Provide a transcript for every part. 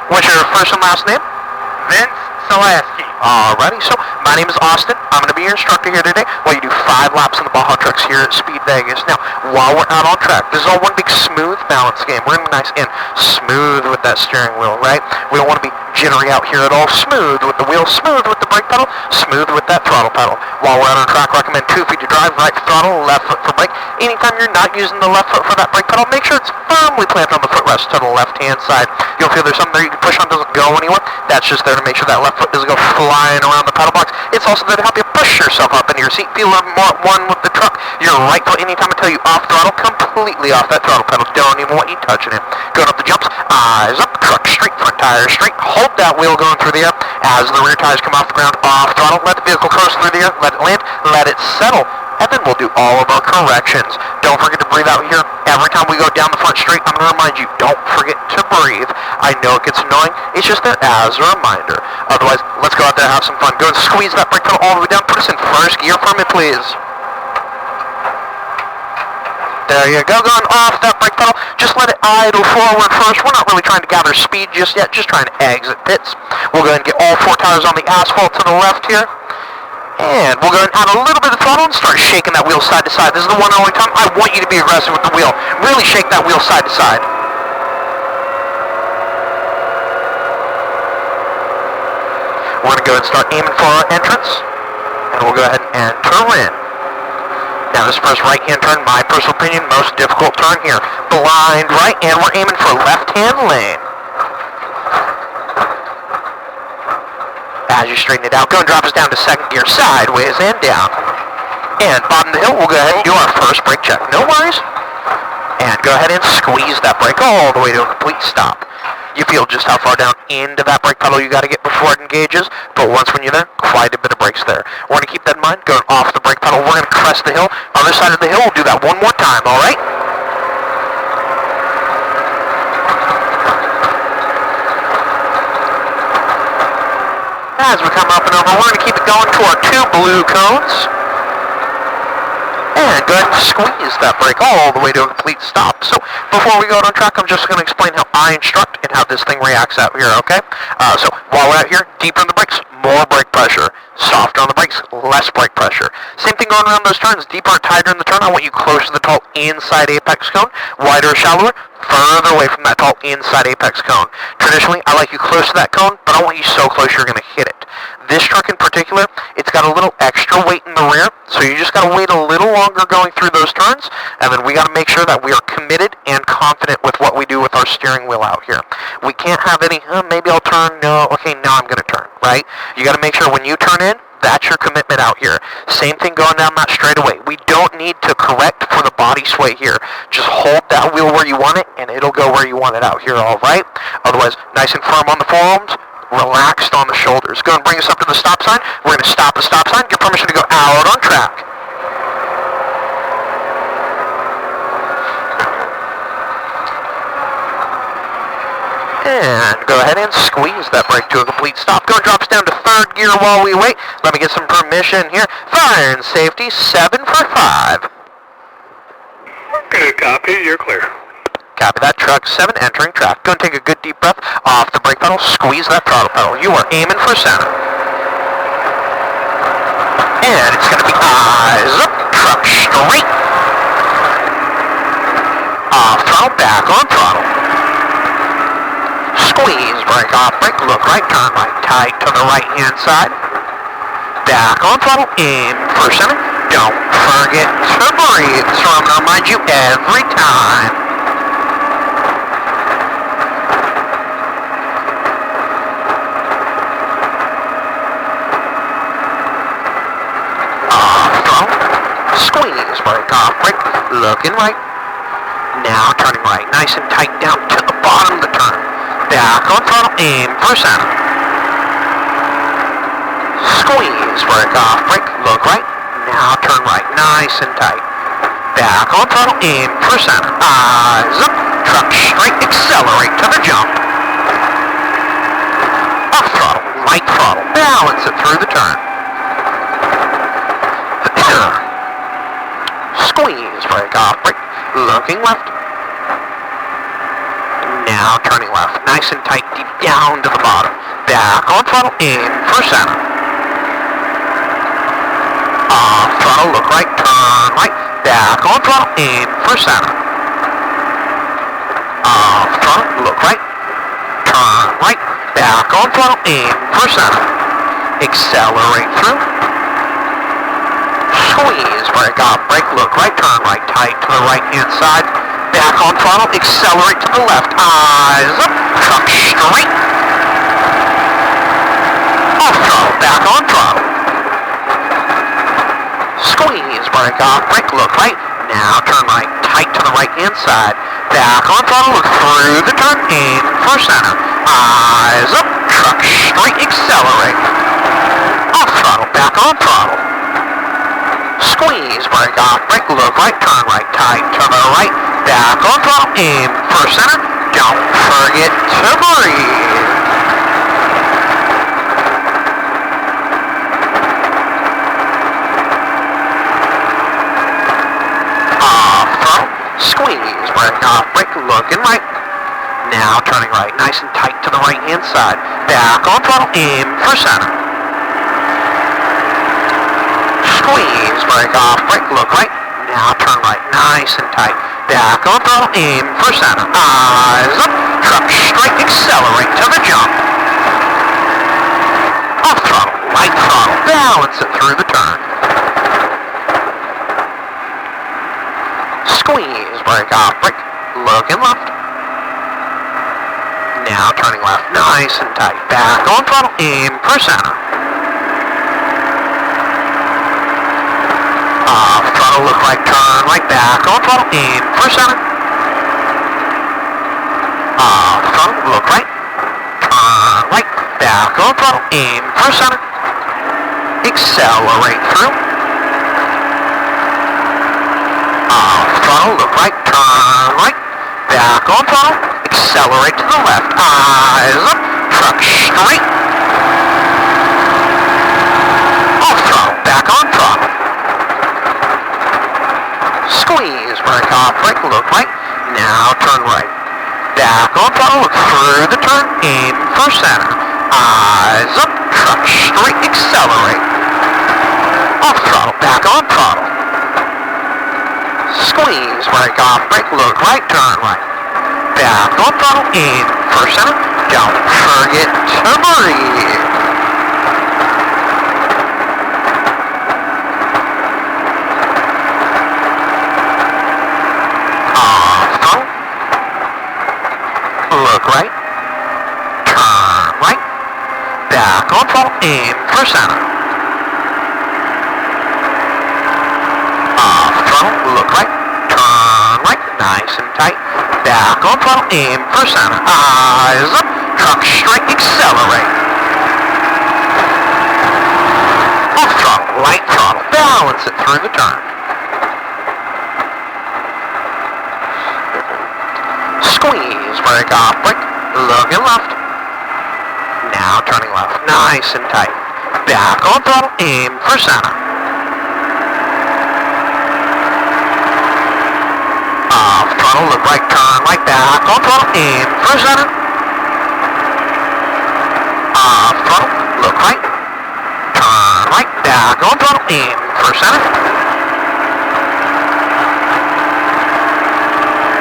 What's your first and last name? Vince Salaski. Alrighty, so my name is Austin. I'm going to be your instructor here today while you do 5 laps in the Baja trucks here at Speed Vegas. Now, while we're out on track, this is all one big smooth balance game. We're going to be nice and smooth with that steering wheel, right? We don't want to be jittery out here at all. Smooth with the wheel, smooth with the brake pedal, smooth with that throttle pedal. While we're out on track, recommend 2 feet to drive, right throttle, left foot for brake. Anytime you're not using the left foot for that brake pedal, make sure it's firmly planted on the footrest to the left-hand side. You'll feel there's something there you can push on, doesn't go anywhere. That's just there to make sure that left foot doesn't go flying around the pedal box. It's also there to help you push yourself up into your seat. Feel a little more at one with the truck. Your right foot, anytime I tell you off throttle, completely off that throttle pedal. Don't even want you touching it. Going up the jumps, eyes up, truck straight, front tire straight. Hold that wheel going through the air. As the rear tires come off the ground, off throttle, let the vehicle coast through the air, let it land, let it settle. And then we'll do all of our corrections. Don't forget to breathe out here. Every time we go down the front straight, I'm going to remind you, don't forget to breathe. I know it gets annoying. It's just there as a reminder. Otherwise, let's go out there and have some fun. Go and squeeze that brake pedal all the way down. Put us in first gear for me, please. There you go, going off that brake pedal. Just let it idle forward first. We're not really trying to gather speed just yet, just trying to exit pits. We'll go ahead and get all 4 tires on the asphalt to the left here. And we'll go ahead and add a little bit of throttle and start shaking that wheel side to side. This is the one and only time I want you to be aggressive with the wheel. Really shake that wheel side to side. We're going to go ahead and start aiming for our entrance. And we'll go ahead and enter in. Now this first right-hand turn, my personal opinion, most difficult turn here. Blind right, and we're aiming for left-hand lane. As you straighten it out, go and drop us down to second gear, sideways and down. And bottom of the hill, we'll go ahead and do our first brake check. No worries. And go ahead and squeeze that brake all the way to a complete stop. You feel just how far down into that brake pedal you got to get before it engages, but once when you're there, quite a bit of brakes there. We're going to keep that in mind, going off the brake pedal. We're going to crest the hill. Other side of the hill, we'll do that one more time, all right? As we come up and over, we're going to keep it going to our 2 blue cones. And go ahead and squeeze that brake all the way to a complete stop. So before we go out on track, I'm just going to explain how I instruct and how this thing reacts out here, okay? So while we're out here, deeper in the brakes, more brake pressure. Softer on the brakes, less brake pressure. Same thing going around those turns. Deeper or tighter in the turn, I want you closer to the tall inside apex cone. Wider or shallower, further away from that tall inside apex cone. Traditionally, I like you close to that cone, but I want you so close you're going to hit it. This truck in particular, it's got a little extra weight in the rear, so you just got to wait a little longer going through those turns, and then we got to make sure that we are committed and confident with what we do with our steering wheel out here. We can't have any, maybe I'll turn, no, okay, now I'm going to turn, right? You got to make sure when you turn in, that's your commitment out here. Same thing going down that straightaway. We don't need to correct for the body sway here. Just hold that wheel where you want it, and it'll go where you want it out here, all right? Otherwise, nice and firm on the forearms, relaxed on the shoulders. Go and bring us up to the stop sign. We're going to stop the stop sign, get permission to go out on track. And go ahead and squeeze that brake to a complete stop. Go and drop us down to third gear while we wait. Let me get some permission here. Fire and safety, 7 for 5. Okay, copy, you're clear. Copy that, truck 7 entering track. Go and take a good deep breath off the brake pedal. Squeeze that throttle pedal. You are aiming for center. And it's going to be eyes up, truck straight. Off throttle, back on throttle. Squeeze, brake off, brake, look right, turn right, tight to the right-hand side. Back on throttle, aim for center. Don't forget to breathe, so I'm going to remind you every time. Off throttle, squeeze, brake off, brake, looking right. Now turning right, nice and tight down to the bottom of the turn. Back on throttle, aim for center. Squeeze, brake off, brake, look right. Now turn right, nice and tight. Back on throttle, aim for center. Eyes up, truck straight, accelerate to the jump. Off throttle, light throttle, balance it through the turn. Squeeze, brake off, brake, looking left. Now turn turning left, nice and tight, deep down to the bottom. Back on throttle, aim for center. Off throttle, look right, turn right. Back on throttle, aim for center. Off throttle, look right, turn right. Back on throttle, aim for center. Accelerate through. Squeeze, brake off, brake, look right, turn right, tight to the right hand side. Back on throttle, accelerate to the left, eyes up, truck straight. Off throttle, back on throttle. Squeeze, brake off, brake, look right. Now turn right, tight to the right hand side. Back on throttle, look through the turn, aim for center. Eyes up, truck straight, accelerate. Off throttle, back on throttle. Squeeze, brake off, brake, look right, turn right, tight to the right. Back on throttle, aim for center. Don't forget to breathe. Off throttle, squeeze, brake off, brake, looking right. Now turning right, nice and tight to the right hand side. Back on throttle, aim for center. Squeeze, brake off, brake, look right. Now turn right, nice and tight. Back on throttle, aim for center. Eyes up, truck straight, accelerate to the jump. Off throttle, light throttle, balance it through the turn. Squeeze, brake off, brake, looking left. Now turning left, nice and tight. Back on throttle, aim for center. Off throttle, look right, turn right, back on throttle, aim for center. Off throttle, look right, turn right, back on throttle, aim for center. Accelerate through. Off throttle, look right, turn right, back on throttle, accelerate to the left, eyes up, truck straight. Off throttle, back on throttle. Squeeze, brake off, brake, look right. Now turn right. Back on throttle, look through the turn, aim for center. Eyes up, truck straight, accelerate. Off throttle, back on throttle. Squeeze, brake off, brake, look right, turn right. Back on throttle, aim for center. Don't forget to breathe. Look right, turn right, back on throttle, aim for center. Off throttle, look right, turn right, nice and tight. Back on throttle, aim for center. Eyes up, truck straight, accelerate. Off throttle, light throttle, balance it through the turn. Squeeze, brake off, brake, looking left. Now turning left, nice and tight. Back on throttle, aim for center. Off throttle, look right, turn right, back on throttle, aim for center. Off throttle, look right, turn right, back on throttle, aim for center.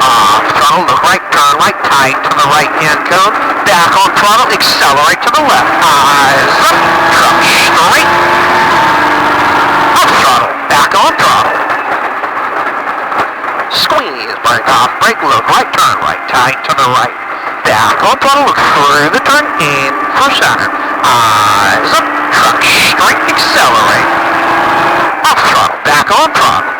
Off throttle, look right, turn right, tight to the right hand cone. Back on throttle, accelerate to the left. Eyes up, truck straight. Off throttle, back on throttle. Squeeze, brake off, brake, look right, turn right, tight to the right. Back on throttle, look through the turn, aim for center. Eyes up, truck straight, accelerate. Off throttle, back on throttle.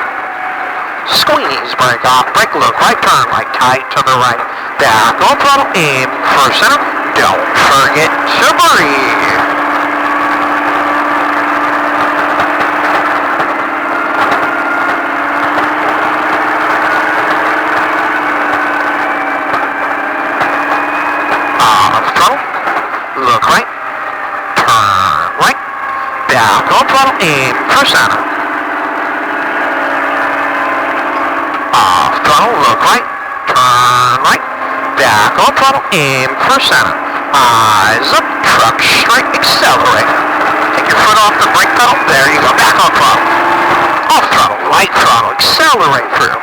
Squeeze, brake off, brake, look right, turn right, tight to the right. Back on throttle, aim for center. Don't forget to breathe. Off throttle, look right, turn right. Back on throttle, aim for center. Off throttle, look right, turn right, back on throttle, aim for center. Eyes up, truck straight, accelerate. Take your foot off the brake pedal, there you go, back on throttle. Off throttle, light throttle, accelerate through.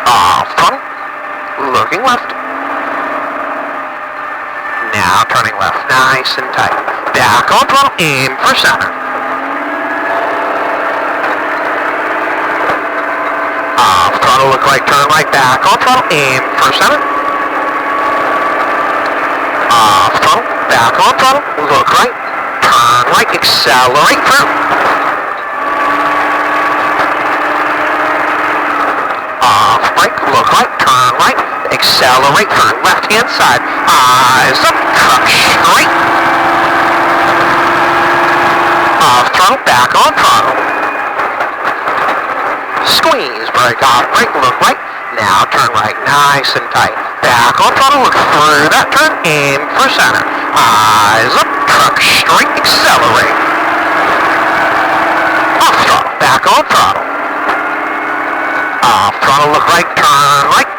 Off throttle, looking left. Now turning left, nice and tight. Back on throttle, aim for center. Off throttle, look right, turn right, back on throttle, aim for center. Off throttle, back on throttle, look right, turn right, accelerate through. Off brake, look right, turn right, accelerate through. Left hand side, eyes up, truck straight. Off throttle, back on throttle. Squeeze, brake off, brake, look right. Now turn right, nice and tight. Back on throttle, look through that turn, aim for center. Eyes up, truck straight, accelerate. Off throttle, back on throttle. Off throttle, look right, turn right.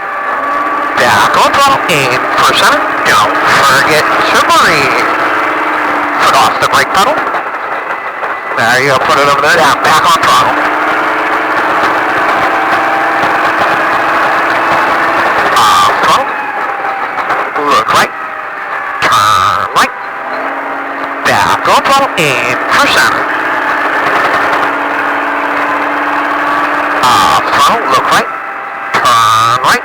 Back on throttle, aim for center. Don't forget to breathe. Foot off the brake pedal. There you go, put it over there. Down, back on throttle. Off throttle. Look right. Turn right. Back on throttle, aim for center. Off throttle, look right. Turn right.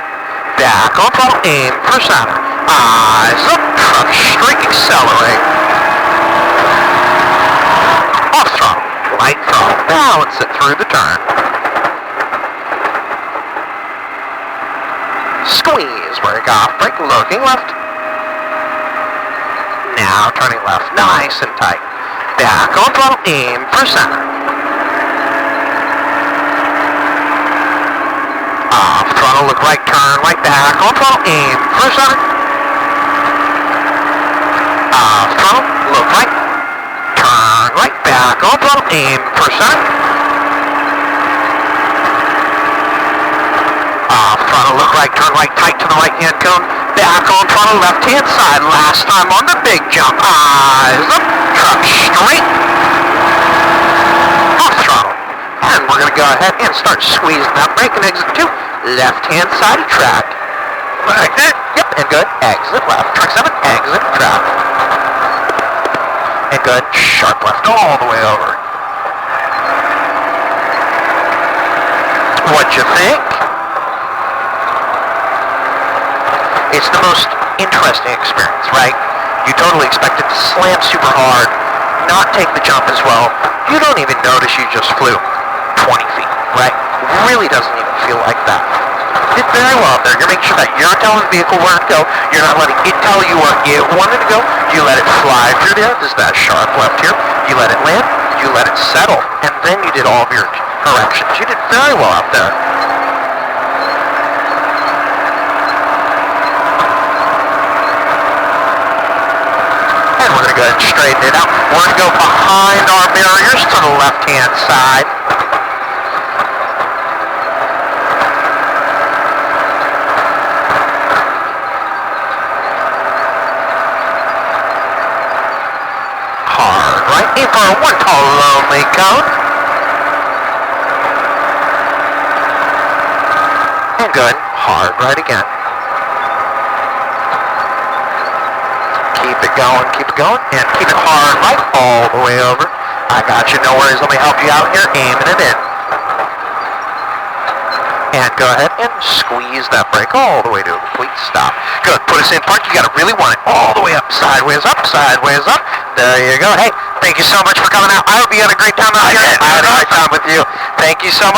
Back on throttle, aim for center. Eyes up, truck straight, accelerate. Off throttle, light throttle, balance it through the turn. Squeeze, brake off, brake, looking left. Now turning left, nice and tight. Back on throttle, aim for center. Off throttle, look right, turn right, back on throttle, aim for center. Off throttle, look right, turn right, back on throttle, aim for center. Off throttle, look right, turn right, tight to the right hand cone, back on throttle, left hand side, last time on the big jump, eyes up, truck straight. Off throttle. And we're going to go ahead and start squeezing that brake and exit 2. Left hand side of track. Exit. Yep, and good. Exit left. Track 7, exit track. And good. Sharp left all the way over. What'd you think? It's the most interesting experience, right? You totally expect it to slam super hard, not take the jump as well. You don't even notice you just flew 20 feet, right? Really doesn't even feel like that. You did very well up there. You're making sure that you're telling the vehicle where to go. You're not letting it tell you where it wanted to go. You let it fly through there. There's that sharp left here. You let it land. You let it settle. And then you did all of your corrections. You did very well up there. And we're going to go ahead and straighten it out. We're going to go behind our barriers to the left-hand side. Aim for a one tall lonely cone. And good. Hard right again. Keep it going, and keep it hard right all the way over. I got you, no worries. Let me help you out here. Aiming it in. And go ahead and squeeze that brake all the way to a complete stop. Good. Put us in park. You got to really want it all the way up. Sideways up, sideways up. There you go. Hey, thank you so much for coming out. I hope you had a great time out here. I had a great time with you. Thank you so much.